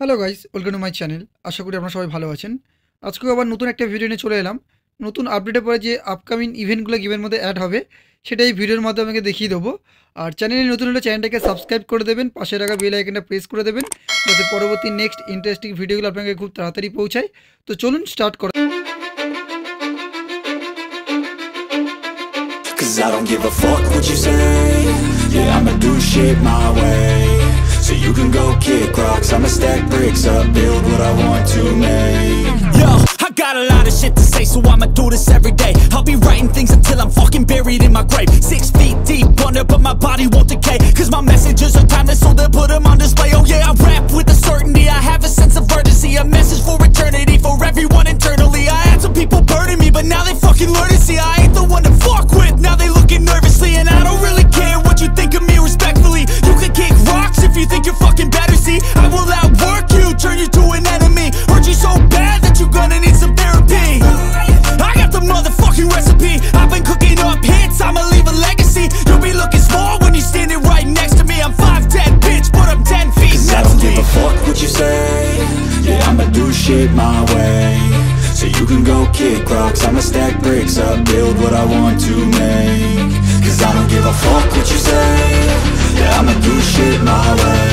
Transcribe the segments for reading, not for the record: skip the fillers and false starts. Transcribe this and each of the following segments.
Hello guys, welcome to my channel. আশা করি আপনারা সবাই ভালো আছেন। আজকেও আবার নতুন একটা ভিডিও নিয়ে চলে এলাম। নতুন আপডেটের পরে যে আপকামিং ইভেন্টগুলো গেমের মধ্যে অ্যাড হবে সেটা এই ভিডিওর মাধ্যমে আমাকে দেখিয়ে দেবো। আর চ্যানেলে নতুন হলে চ্যানেলটাকে সাবস্ক্রাইব করে দেবেন, পাশে রাখা বেল আইকনটা প্রেস করে দেবেন যাতে পরবর্তী নেক্সট ইন্টারেস্টিং ভিডিওগুলো আপনাকে খুব তাড়াতাড়ি পৌঁছায়। তো চলুন স্টার্ট করা। Cause I don't give a fuck what you say. Yeah, I'ma do shit my way. So you can go kick rocks, I'ma stack bricks up, build what I want to make. Yo, I got a lot of shit to say, so I'ma do this every day. I'll be writing things until I'm fucking buried in my grave. 6 feet deep under, but my body won't decay. Cause my messages are timeless, so they'll put them on display. Oh yeah, I rap with a certainty, I have a sense of urgency. A message for eternity, for everyone internally. I had some people burning me, but now they fucking learn to see I ain't the one to fuck with. Now they looking nervously, and I don't really care what you think of me respectfully. You can kick rocks if you think you're fucking better, see. I will outwork you, turn you to an enemy. Hurt you so bad that you're gonna need some therapy. I got the motherfucking recipe. I've been cooking up hits, I'ma leave a legacy. You'll be looking small when you're standing right next to me. I'm 5'10", bitch, but I'm 10 feet. Cause I don't give a fuck what you say. Yeah, I'ma do shit my way. So you can go kick rocks, I'ma stack bricks up, build what I want to make. Cause I don't give a fuck what you say. Yeah, I'ma do shit my way.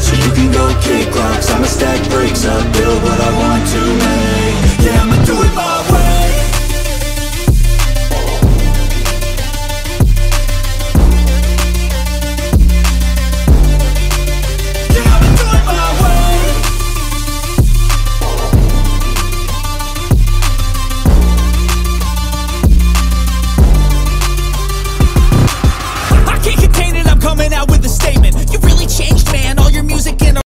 So you can go kick rocks, I'ma stack bricks up, build what I want.